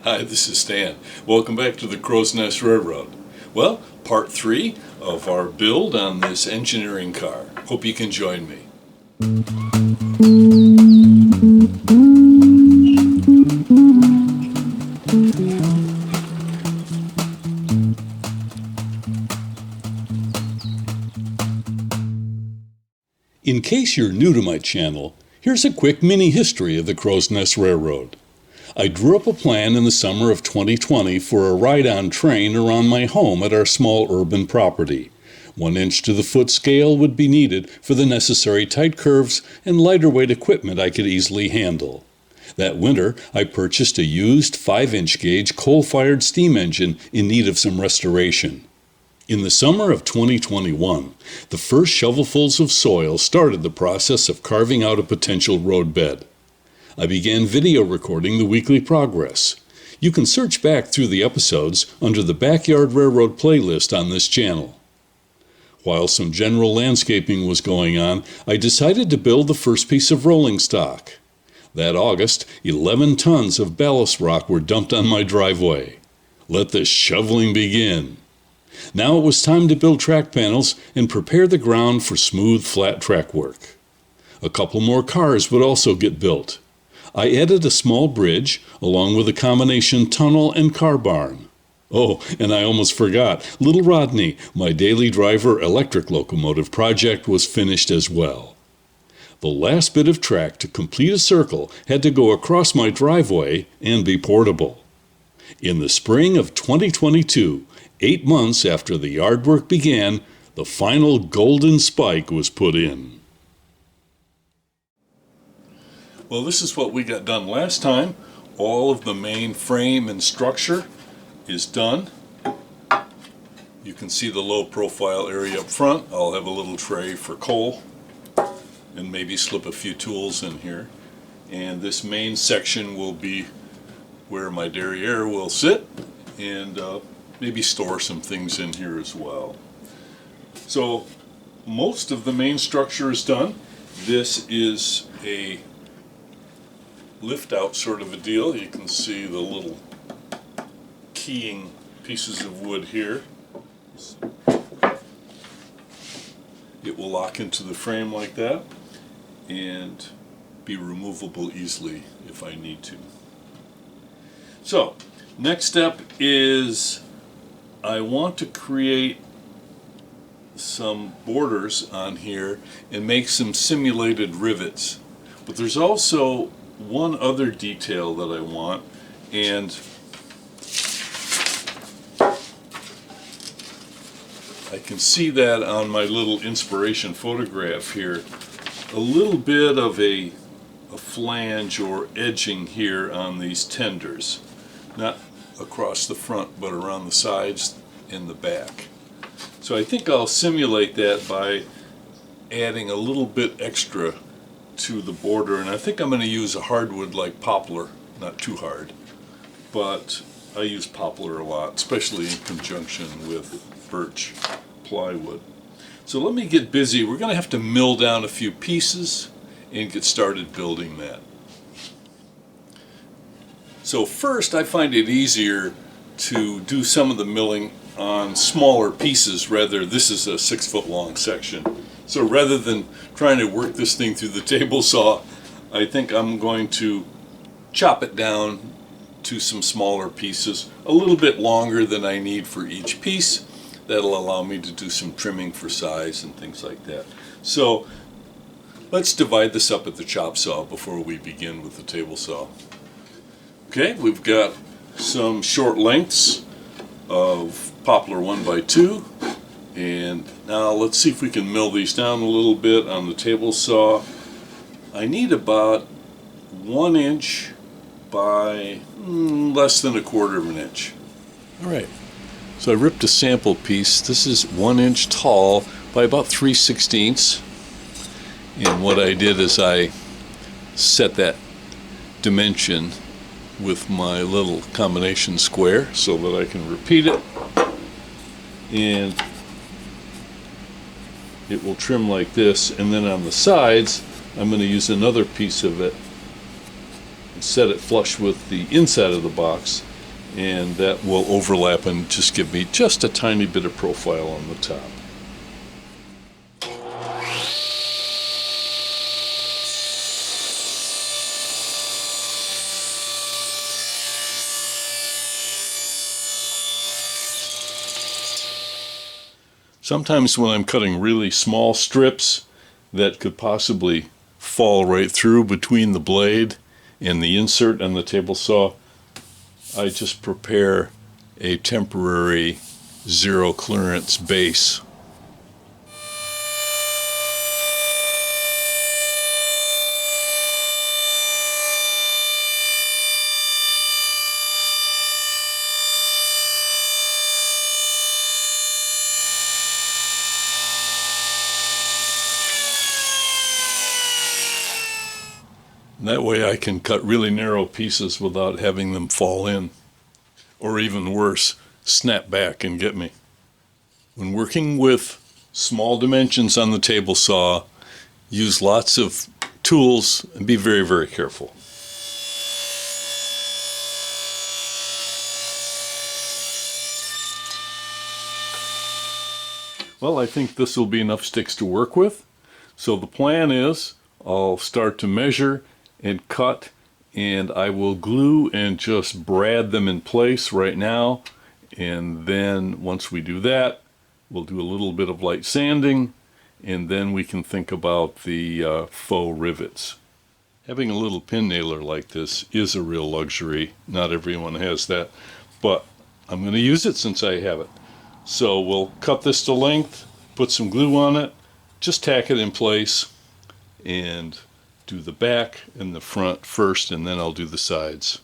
Hi, this is Stan. Welcome back to the Crow's Nest Railroad. Well, part 3 of our build on this engineering car. Hope you can join me. In case you're new to my channel, here's a quick mini history of the Crow's Nest Railroad. I drew up a plan in the summer of 2020 for a ride-on train around my home at our small urban property. 1 inch to the foot scale would be needed for the necessary tight curves and lighter weight equipment I could easily handle. That winter, I purchased a used 5-inch gauge coal-fired steam engine in need of some restoration. In the summer of 2021, the first shovelfuls of soil started the process of carving out a potential road bed. I began video recording the weekly progress. You can search back through the episodes under the Backyard Railroad playlist on this channel. While some general landscaping was going on, I decided to build the first piece of rolling stock. That August, 11 tons of ballast rock were dumped on my driveway. Let the shoveling begin. Now it was time to build track panels and prepare the ground for smooth, flat track work. A couple more cars would also get built. I added a small bridge, along with a combination tunnel and car barn. Oh, and I almost forgot, little Rodney, my daily driver electric locomotive project, was finished as well. The last bit of track to complete a circle had to go across my driveway and be portable. In the spring of 2022, 8 months after the yard work began, the final golden spike was put in. Well, this is what we got done last time. All of the main frame and structure is done. You can see the low profile area up front. I'll have a little tray for coal and maybe slip a few tools in here. And this main section will be where my derriere will sit, and maybe store some things in here as well. So most of the main structure is done. This is a lift out sort of a deal. You can see the little keying pieces of wood here. It will lock into the frame like that and be removable easily if I need to. So next step is I want to create some borders on here and make some simulated rivets. But there's also one other detail that I want, and I can see that on my little inspiration photograph here. A little bit of a flange or edging here on these tenders. Not across the front, but around the sides and the back. So I think I'll simulate that by adding a little bit extra to the border, and I think I'm going to use a hardwood like poplar, not too hard, but I use poplar a lot, especially in conjunction with birch plywood. So let me get busy. We're going to have to mill down a few pieces and get started building that. So first, I find it easier to do some of the milling on smaller pieces. This is a 6-foot long section. So rather than trying to work this thing through the table saw, I think I'm going to chop it down to some smaller pieces, a little bit longer than I need for each piece. That'll allow me to do some trimming for size and things like that. So let's divide this up at the chop saw before we begin with the table saw. Okay, we've got some short lengths of poplar 1x2, and now let's see if we can mill these down a little bit on the table saw. I need about 1 inch by less than 1/4 inch. Alright, so I ripped a sample piece. This is 1 inch tall by about 3/16, and what I did is I set that dimension with my little combination square so that I can repeat it, and it will trim like this. And then on the sides I'm going to use another piece of it and set it flush with the inside of the box, and that will overlap and just give me just a tiny bit of profile on the top. Sometimes when I'm cutting really small strips that could possibly fall right through between the blade and the insert on the table saw, I just prepare a temporary zero clearance base. That way I can cut really narrow pieces without having them fall in, or even worse, snap back and get me. When working with small dimensions on the table saw, use lots of tools and be very, very careful. Well, I think this will be enough sticks to work with. So the plan is I'll start to measure and cut, and I will glue and just brad them in place right now. And then once we do that, we'll do a little bit of light sanding, and then we can think about the faux rivets. Having a little pin nailer like this is a real luxury. Not everyone has that, but I'm going to use it since I have it. So we'll cut this to length, put some glue on it, just tack it in place, and do the back and the front first, and then I'll do the sides.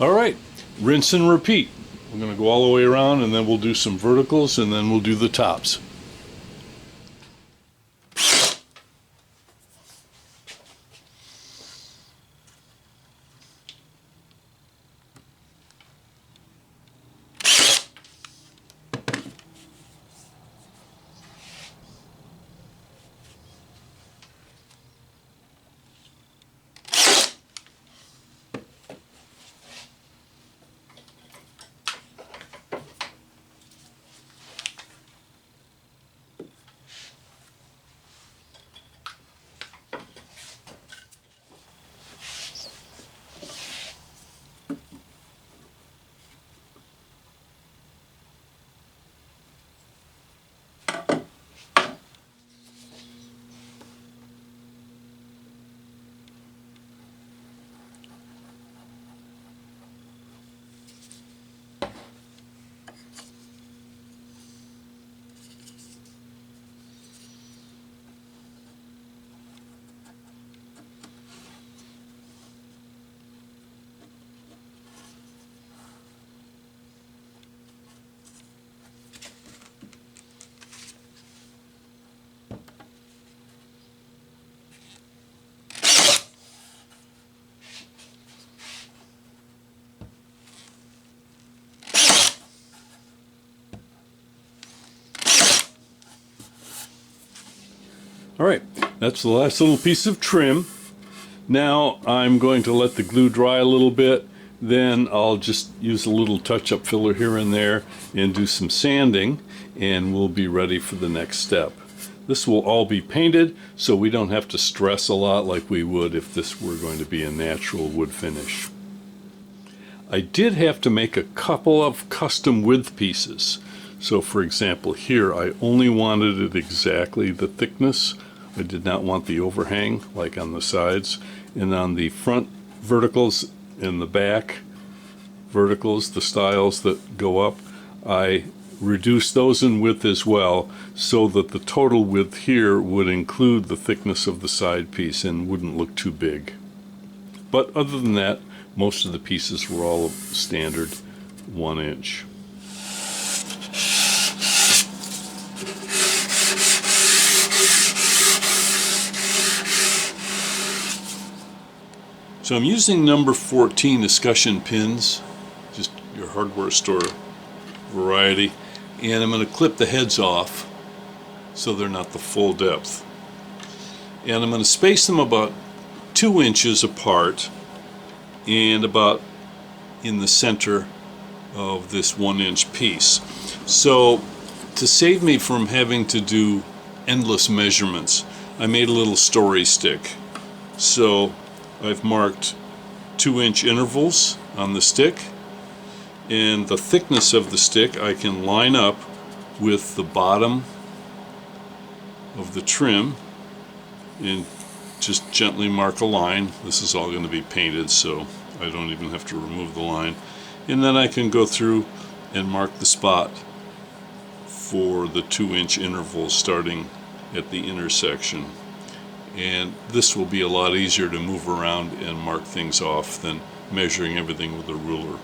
All right, rinse and repeat. We're going to go all the way around, and then we'll do some verticals, and then we'll do the tops. All right, that's the last little piece of trim. Now I'm going to let the glue dry a little bit. Then I'll just use a little touch-up filler here and there and do some sanding, and we'll be ready for the next step. This will all be painted, so we don't have to stress a lot like we would if this were going to be a natural wood finish. I did have to make a couple of custom width pieces. So for example, here I only wanted it exactly the thickness. I did not want the overhang like on the sides. And on the front verticals and the back verticals, the stiles that go up, I reduced those in width as well so that the total width here would include the thickness of the side piece and wouldn't look too big. But other than that, most of the pieces were all standard 1 inch. So I'm using number 14 escutcheon pins, just your hardware store variety, and I'm going to clip the heads off so they're not the full depth. And I'm going to space them about 2 inches apart and about in the center of this 1 inch piece. So to save me from having to do endless measurements, I made a little story stick. So I've marked 2 inch intervals on the stick, and the thickness of the stick I can line up with the bottom of the trim and just gently mark a line. This is all going to be painted, so I don't even have to remove the line. And then I can go through and mark the spot for the 2 inch intervals starting at the intersection. And this will be a lot easier to move around and mark things off than measuring everything with a ruler.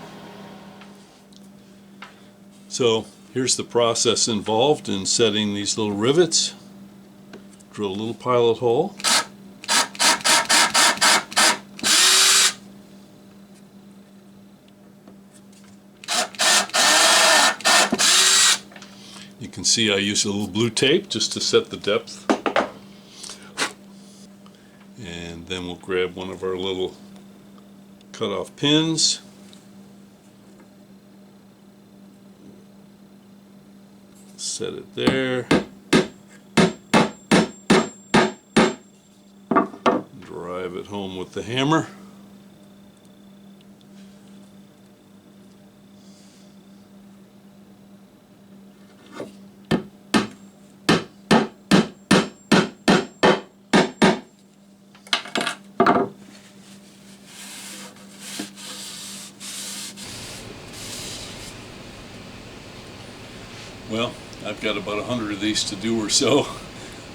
So here's the process involved in setting these little rivets. Drill a little pilot hole. You can see I use a little blue tape just to set the depth. And then we'll grab one of our little cut-off pins. Set it there. Drive it home with the hammer. Well, I've got about 100 of these to do or so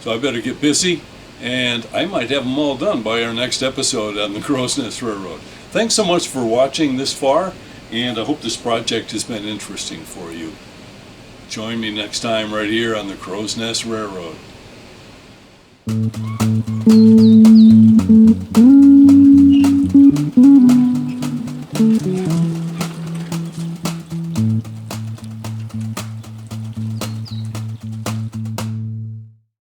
I better get busy, and I might have them all done by our next episode on the Crow's Nest Railroad. Thanks so much for watching this far, and I hope this project has been interesting for you. Join me next time right here on the Crow's Nest Railroad.